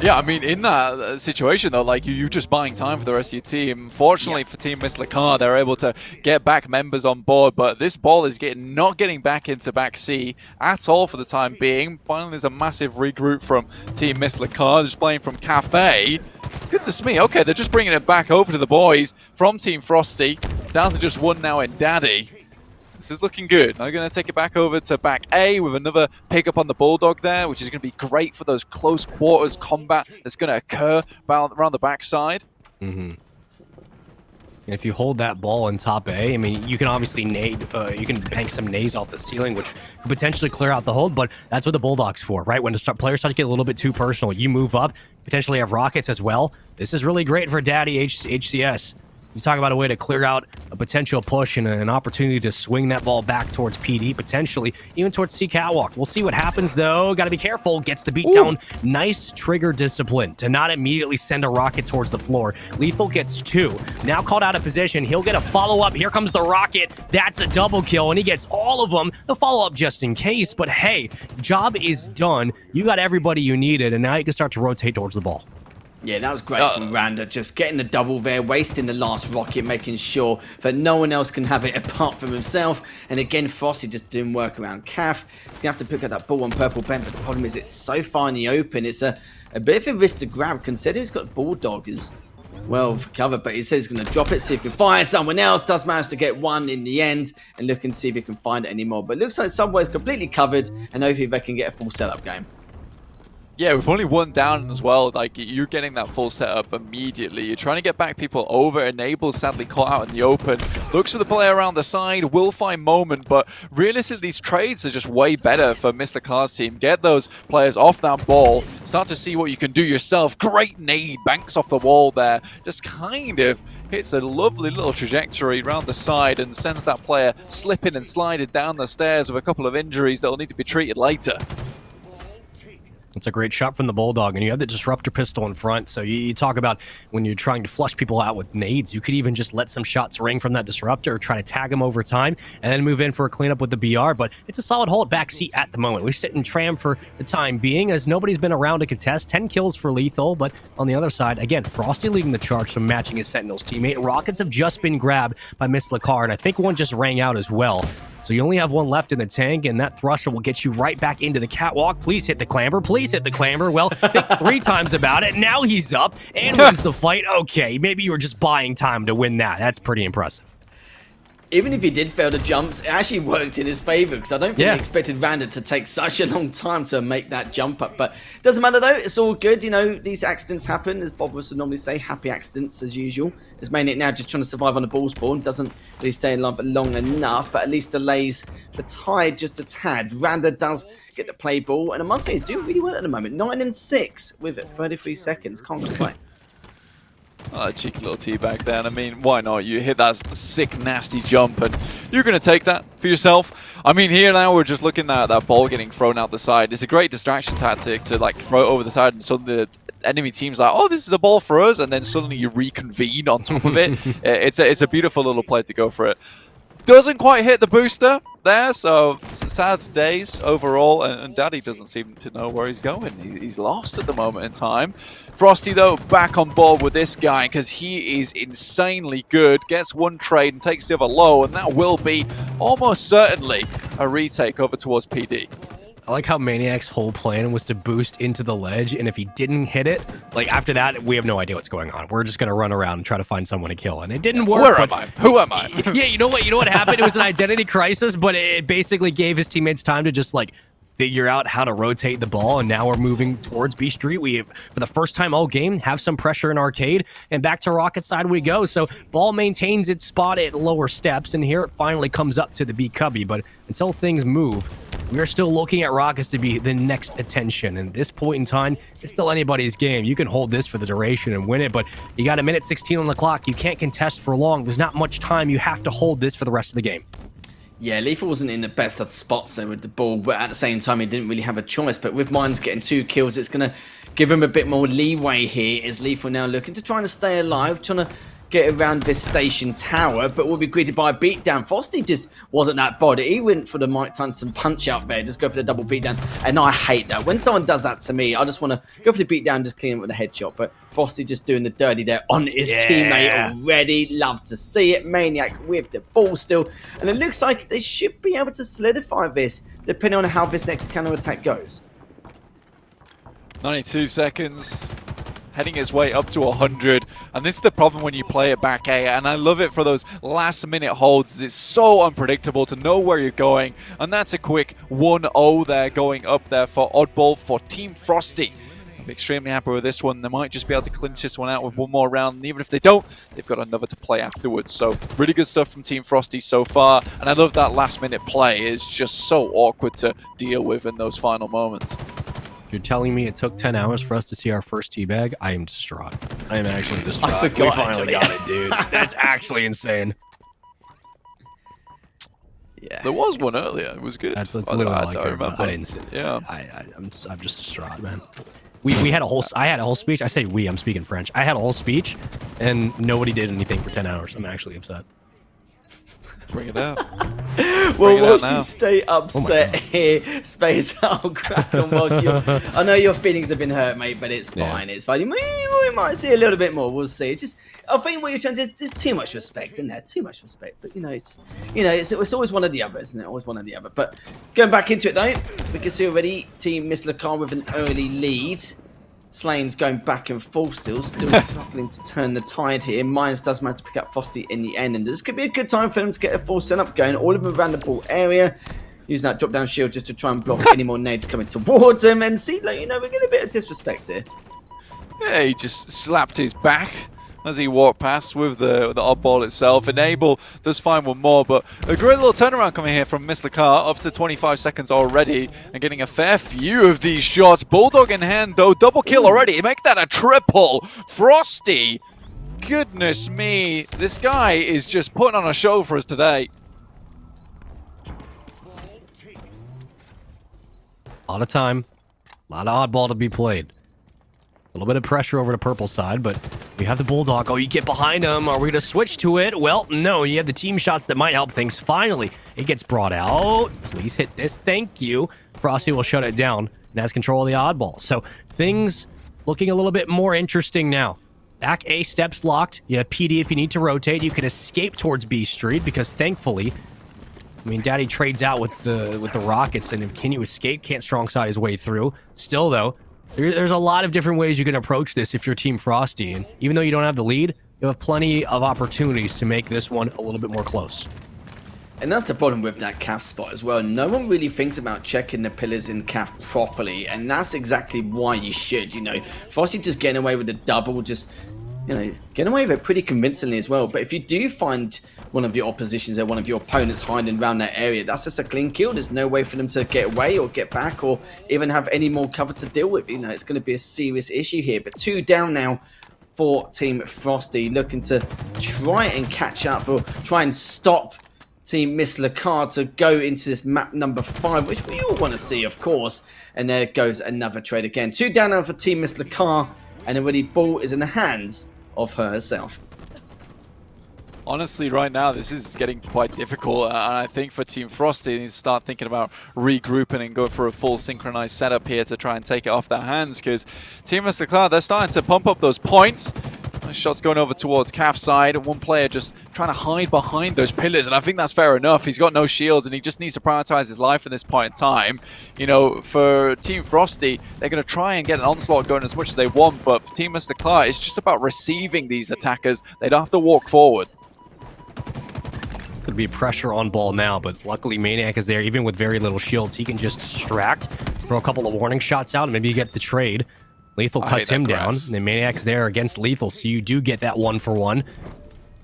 Yeah, I mean, in that situation, though, like, you're just buying time for the rest of your team. Fortunately for Team MISSLEHCAR, they're able to get back members on board, but this ball is not getting back into back C at all for the time being. Finally, there's a massive regroup from Team MISSLEHCAR, just playing from Cafe. Goodness me, okay, they're just bringing it back over to the boys from Team Frosty, down to just 1 now in Daddy. This is looking good. I'm going to take it back over to back A with another pickup on the Bulldog there, which is going to be great for those close quarters combat that's going to occur around the backside. And if you hold that ball in top A, I mean, you can obviously you can bank some nades off the ceiling, which could potentially clear out the hold, but that's what the Bulldog's for, right? When the players start to get a little bit too personal, you move up, potentially have Rockets as well. This is really great for Daddy HCS. You talk about a way to clear out a potential push and an opportunity to swing that ball back towards PD, potentially even towards C Catwalk. We'll see what happens, though. Got to be careful. Gets the beat down. Nice trigger discipline to not immediately send a rocket towards the floor. Lethal gets 2. Now called out of position. He'll get a follow-up. Here comes the rocket. That's a double kill, and he gets all of them. The follow-up just in case, but hey, job is done. You got everybody you needed, and now you can start to rotate towards the ball. Yeah, that was great from Randa, just getting the double there, wasting the last rocket, making sure that no one else can have it apart from himself. And again, Frosty just doing work around Calf. He's going to have to pick up that ball on purple bent, but the problem is it's so far in the open. It's a bit of a risk to grab, considering he's got Bulldog as well for cover, but he says he's going to drop it, see if he can find someone else. Does manage to get 1 in the end, and look and see if he can find it anymore. But it looks like Subway's completely covered, and hopefully they can get a full setup game. Yeah, with only 1 down as well, like, you're getting that full setup immediately. You're trying to get back people over. Enable sadly caught out in the open. Looks for the player around the side, will find Moment, but realistically, these trades are just way better for MISSLEHCAR's team. Get those players off that ball. Start to see what you can do yourself. Great nade, banks off the wall there. Just kind of hits a lovely little trajectory around the side and sends that player slipping and sliding down the stairs with a couple of injuries that will need to be treated later. It's a great shot from the Bulldog, and you have the Disruptor pistol in front, so you talk about when you're trying to flush people out with nades, you could even just let some shots ring from that Disruptor or try to tag them over time and then move in for a cleanup with the BR, but it's a solid hold backseat at the moment. We sit in tram for the time being as nobody's been around to contest. 10 kills for Lethal, but on the other side, again, Frosty leading the charge, so matching his Sentinels teammate. Rockets have just been grabbed by MISSLEHCAR, and I think one just rang out as well. So you only have one left in the tank, and that thruster will get you right back into the catwalk. Please hit the clamber. Please hit the clamber. Well, think 3 times about it. Now he's up and wins the fight. Okay, maybe you were just buying time to win that. That's pretty impressive. Even if he did fail the jumps, it actually worked in his favor, because I don't think he expected Randa to take such a long time to make that jump up. But doesn't matter though, it's all good. You know, these accidents happen, as Bob would normally say, happy accidents as usual. As Maniac now just trying to survive on the ball spawn, doesn't really stay alive long enough, but at least delays the tide just a tad. Randa does get the play ball, and I must say he's doing really well at the moment. 9 and 6 with it, 33 seconds, can't complain. Oh, cheeky little teabag then. I mean, why not? You hit that sick, nasty jump, and you're going to take that for yourself. I mean, here now we're just looking at that ball getting thrown out the side. It's a great distraction tactic to, like, throw it over the side, and suddenly the enemy team's like, oh, this is a ball for us, and then suddenly you reconvene on top of it. It's a beautiful little play to go for it. Doesn't quite hit the booster there, so sad days overall, and Daddy doesn't seem to know where he's going. He's lost at the moment in time. Frosty, though, back on board with this guy because he is insanely good. Gets one trade and takes the other low, and that will be almost certainly a retake over towards PD. I like how Maniac's whole plan was to boost into the ledge, and if he didn't hit it, like after that, we have no idea what's going on. We're just going to run around and try to find someone to kill, and it didn't work. Where am I? Who am I? Yeah, you know what happened? It was an identity crisis, but it basically gave his teammates time to just like figure out how to rotate the ball, and now we're moving towards B Street. We, for the first time all game, have some pressure in arcade, and back to Rocket side we go. So ball maintains its spot at lower steps, and here it finally comes up to the B cubby, but until things move, we are still looking at Rockets to be the next attention. And at this point in time, it's still anybody's game. You can hold this for the duration and win it, but you got a minute 16 on the clock. You can't contest for long. There's not much time. You have to hold this for the rest of the game. Yeah, Lethal wasn't in the best of spots there with the ball, but at the same time, he didn't really have a choice. But with Mines getting 2 kills, it's going to give him a bit more leeway here, as Lethal now looking to try and stay alive, trying to get around this station tower, but will be greeted by a beatdown. Frosty just wasn't that body. He went for the Mike Tyson punch out there, just go for the double beatdown, and I hate that. When someone does that to me, I just want to go for the beatdown, just clean it with a headshot, but Frosty just doing the dirty there on his teammate already. Love to see it. Maniac with the ball still, and it looks like they should be able to solidify this, depending on how this next counter attack goes. 92 seconds. Heading his way up to 100, and this is the problem when you play it back A, and I love it for those last minute holds. It's so unpredictable to know where you're going, and that's a quick 1-0 there going up there for Oddball for Team Frosty. I'm extremely happy with this one. They might just be able to clinch this one out with one more round, and even if they don't, they've got another to play afterwards. So really good stuff from Team Frosty so far, and I love that last minute play. It's just so awkward to deal with in those final moments. You're telling me it took 10 hours for us to see our first teabag? I am distraught. I am actually distraught. I forgot, we finally got it, dude. That's actually insane. Yeah, there was one earlier. It was good. That's literally all I don't care remember. about. I didn't see it. Yeah. I'm just distraught, man. We had a whole. I had a whole speech. I say we. I'm speaking French. I had a whole speech, and nobody did anything for 10 hours. I'm actually upset. Bring it out. Well, whilst you stay upset here, Space, I'll crack on whilst you. I know your feelings have been hurt, mate, but it's fine. It's fine. We might see a little bit more. We'll see. It's just, I think what you're trying to do, there's too much respect in there. Too much respect. But it's always one or the other, isn't it? Always one or the other. But going back into it though, we can see already Team MISSLEHCAR with an early lead. Slane's going back and forth still struggling to turn the tide here. Mines does manage to pick up Frosty in the end, and this could be a good time for them to get a full setup going. All of them around the ball area, using that drop-down shield just to try and block any more nades coming towards him. And see, like, we're getting a bit of disrespect here. Yeah, he just slapped his back as he walked past with the oddball itself. Enable does find one more, but a great little turnaround coming here from MISSLEHCAR, up to 25 seconds already, and getting a fair few of these shots. Bulldog in hand, though, double kill already. Make that a triple. Frosty, goodness me, this guy is just putting on a show for us today. A lot of time, a lot of oddball to be played. A little bit of pressure over to purple side, but we have the Bulldog. Oh, you get behind him. Are we going to switch to it? Well, no. You have the team shots that might help things. Finally, it gets brought out. Please hit this. Thank you. Frosty will shut it down and has control of the oddball. So things looking a little bit more interesting now. Back A steps locked. You have PD if you need to rotate. You can escape towards B Street because thankfully I mean, Daddy trades out with the Rockets, and can you escape? Can't strong side his way through. Still, though, there's a lot of different ways you can approach this if you're Team Frosty. And even though you don't have the lead, you have plenty of opportunities to make this one a little bit more close. And that's the problem with that calf spot as well. No one really thinks about checking the pillars in calf properly, and that's exactly why you should. You know, Frosty just getting away with the double, just, you know, getting away with it pretty convincingly as well. But if you do find one of your oppositions or one of your opponents hiding around that area, that's just a clean kill. There's no way for them to get away or get back or even have any more cover to deal with. You know, it's going to be a serious issue here. But 2 down now for Team Frosty, looking to try and catch up or try and stop Team MISSLEHCAR to go into this map number 5, which we all want to see, of course. And there goes another trade again. 2 down now for Team MISSLEHCAR, and already ball is in the hands of her herself. Honestly, right now, this is getting quite difficult, and I think for Team Frosty, they need to start thinking about regrouping and going for a full synchronized setup here to try and take it off their hands, because Team MISSLEHCAR, they're starting to pump up those points. Nice shots going over towards Calf side, and one player just trying to hide behind those pillars, and I think that's fair enough. He's got no shields, and he just needs to prioritize his life at this point in time. You know, for Team Frosty, they're going to try and get an onslaught going as much as they want, but for Team MISSLEHCAR, it's just about receiving these attackers. They don't have to walk forward. Could be pressure on ball now, but luckily Maniac is there. Even with very little shields, he can just distract, throw a couple of warning shots out, and maybe you get the trade. Lethal cuts him down, and then Maniac's there against Lethal, so you do get that 1-for-1.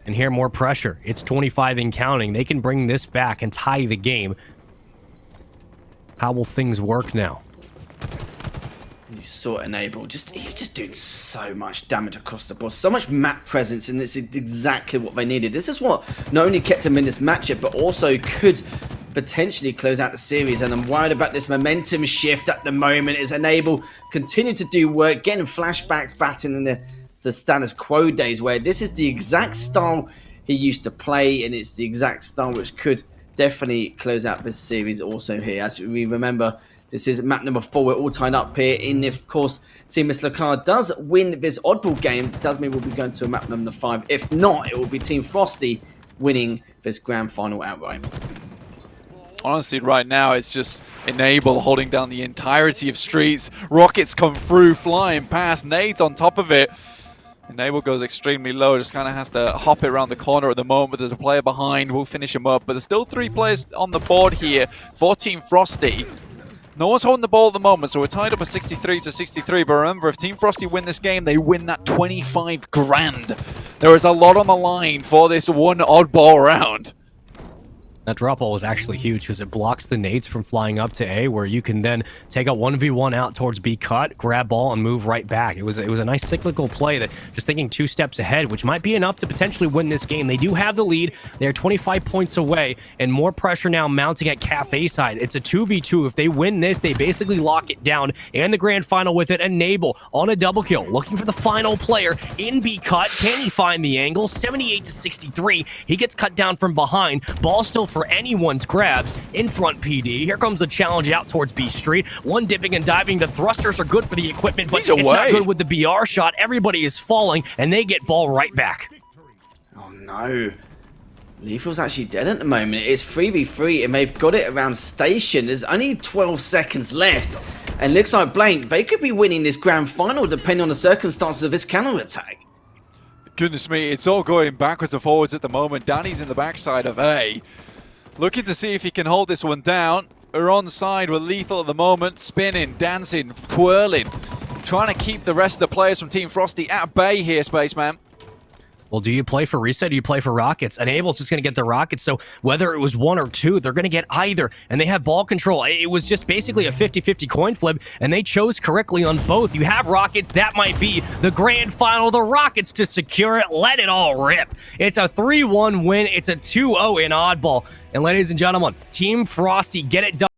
And here, more pressure. It's 25 and counting. They can bring this back and tie the game. How will things work now? You saw Enable, you're just doing so much damage across the board, so much map presence, and it's exactly what they needed. This is what not only kept them in this matchup, but also could potentially close out the series. And I'm worried about this momentum shift at the moment as Enable continue to do work, getting flashbacks back in the status quo days, where this is the exact style he used to play, and it's the exact style which could definitely close out this series also here. As we remember, this is map number 4. We're all tied up here. And if, of course, Team MISSLEHCAR does win this oddball game, it does mean we'll be going to a map number 5. If not, it will be Team Frosty winning this grand final outright. Honestly, right now, it's just Enable holding down the entirety of streets. Rockets come through, flying past. Nades on top of it. Enable goes extremely low, just kind of has to hop it around the corner at the moment, but there's a player behind. We'll finish him up, but there's still 3 players on the board here for Team Frosty. No one's holding the ball at the moment, so we're tied up at 63-63. But remember, if Team Frosty win this game, they win that 25 grand. There is a lot on the line for this one oddball round. That drop ball was actually huge because it blocks the nades from flying up to A, where you can then take a 1v1 out towards B cut, grab ball, and move right back. It was a nice cyclical play that just thinking 2 steps ahead, which might be enough to potentially win this game. They do have the lead. They're 25 points away, and more pressure now mounting at Cafe side. It's a 2v2. If they win this, they basically lock it down, and the grand final with it. Enable on a double kill, looking for the final player in B cut. Can he find the angle? 78-63. He gets cut down from behind. Ball still for anyone's grabs in front PD. Here comes a challenge out towards B Street. One dipping and diving. The thrusters are good for the equipment, but it's not good with the BR shot. Everybody is falling, and they get ball right back. Oh no. Lethal's actually dead at the moment. It's 3v3, and they've got it around station. There's only 12 seconds left, and looks like Blank, they could be winning this grand final depending on the circumstances of this counter-attack. Goodness me, it's all going backwards and forwards at the moment. Danny's in the backside of A, looking to see if he can hold this one down. We're on side with Lethal at the moment, spinning, dancing, twirling, trying to keep the rest of the players from Team Frosty at bay here, Spaceman. Well, do you play for Reset or do you play for Rockets? Enable's just going to get the Rockets, so whether it was 1 or 2, they're going to get either, and they have ball control. It was just basically a 50-50 coin flip, and they chose correctly on both. You have Rockets, that might be the grand final. The Rockets to secure it, let it all rip. It's a 3-1 win. It's a 2-0 in oddball. And ladies and gentlemen, Team Frosty get it done.